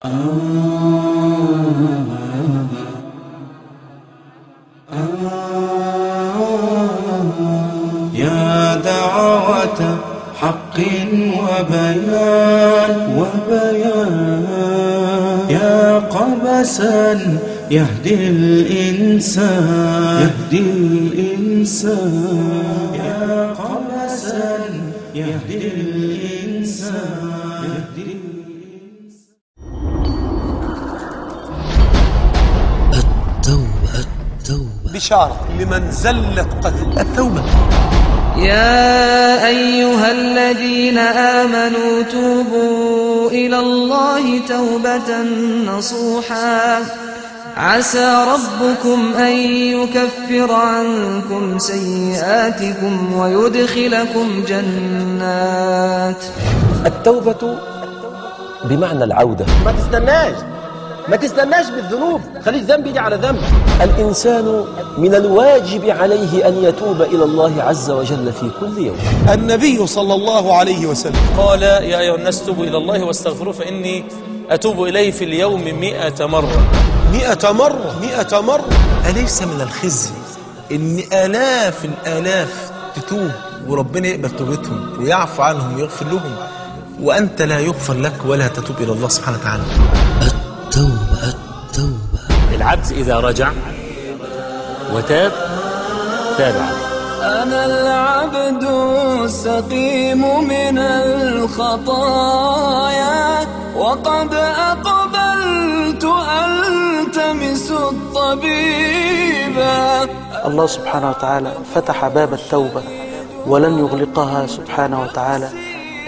يا دعوة حق وبيان يا قبسا يهدي الإنسان يا قبسا يهدي الإنسان التوبة بشارة لمن زلت قدمه. التوبة يا أيها الذين آمنوا توبوا إلى الله توبة نصوحا عسى ربكم أن يكفر عنكم سيئاتكم ويدخلكم جنات. التوبة بمعنى العودة. ما تستناش بالذنوب، خليك ذنب يجي على ذنب. الإنسان من الواجب عليه أن يتوب إلى الله عز وجل في كل يوم. النبي صلى الله عليه وسلم قال: يا أيها الناس توبوا إلى الله واستغفروه فإني أتوب إليه في اليوم 100 مرة. 100 مرة. أليس من الخزي إن آلاف الآلاف تتوب وربنا يقبل توبتهم ويعفو عنهم ويغفر لهم، وأنت لا يغفر لك ولا تتوب إلى الله سبحانه وتعالى؟ التوبة العبد إذا رجع وتاب تاب عليه. أنا العبد السقيم من الخطايا وقد أقبلت ألتمس الطبيبا. الله سبحانه وتعالى فتح باب التوبة ولن يغلقها سبحانه وتعالى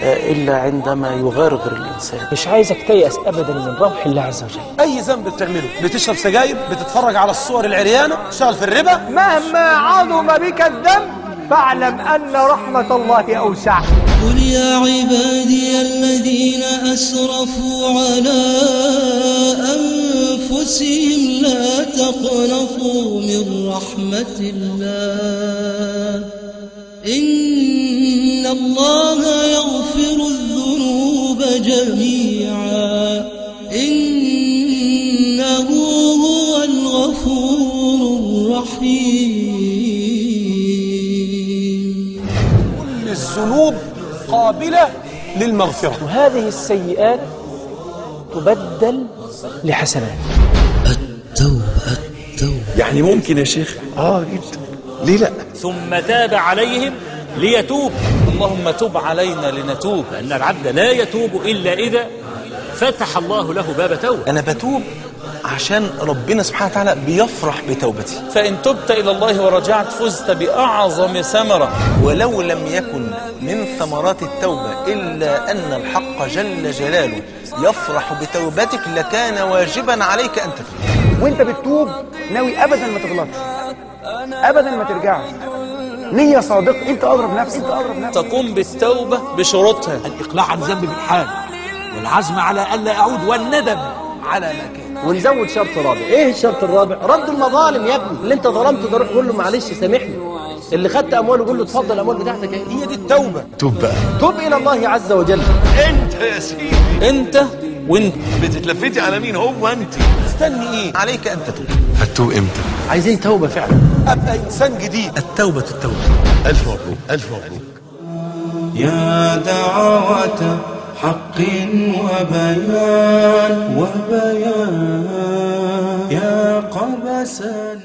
إلا عندما يغرغر الإنسان. مش عايزك تيأس أبدا من روح الله عز وجل. أي ذنب بتعمله، بتشرب سجاير، بتتفرج على الصور العريانة، تشتغل في الربا، مهما عظم بك الذنب فاعلم أن رحمة الله أوسع. قل يا عبادي الذين أسرفوا على أنفسهم لا تقنطوا من رحمة الله إن الله يغفر الذنوب جميعا إنه هو الغفور الرحيم. كل الذنوب قابلة للمغفرة، وهذه السيئات تبدل لحسنات. التوبة يعني ممكن يا شيخ؟ جدا، ليه لا؟ ثم تاب عليهم ليتوب. اللهم تب علينا لنتوب. لأن العبد لا يتوب إلا إذا فتح الله له باب توبة. أنا بتوب عشان ربنا سبحانه وتعالى بيفرح بتوبتي. فإن تبت إلى الله ورجعت فزت بأعظم ثمرة. ولو لم يكن من ثمرات التوبة إلا أن الحق جل جلاله يفرح بتوبتك لكان واجبا عليك أن تفعل. وانت بتتوب ناوي أبدا ما تغلطش، أبدا ما ترجعش، نية صادقة، انت أضرب نفسك. تقوم بالتوبة بشروطها: الإقلاع عن ذنب بالحال، والعزم على ألا أعود، والندم على ما كان. ونزود شرط رابع. ايه الشرط الرابع؟ رد المظالم يا ابني. اللي انت ظلمته ده روح قول له معلش سامحني. اللي خدت امواله قول له اتفضل الاموال بتاعتك اهي. هي دي التوبة. توب بقى، توب الى الله عز وجل. انت يا سيدي، انت وانت بتتلفتي على مين؟ هو انت. استني ايه؟ عليك ان تتوب. هتوب امتى؟ عايزين توبة فعلا، ابقى انسان جديد. التوبة. الف مبروك، الف مبروك. يا دعوة حق وبيان يا قبسا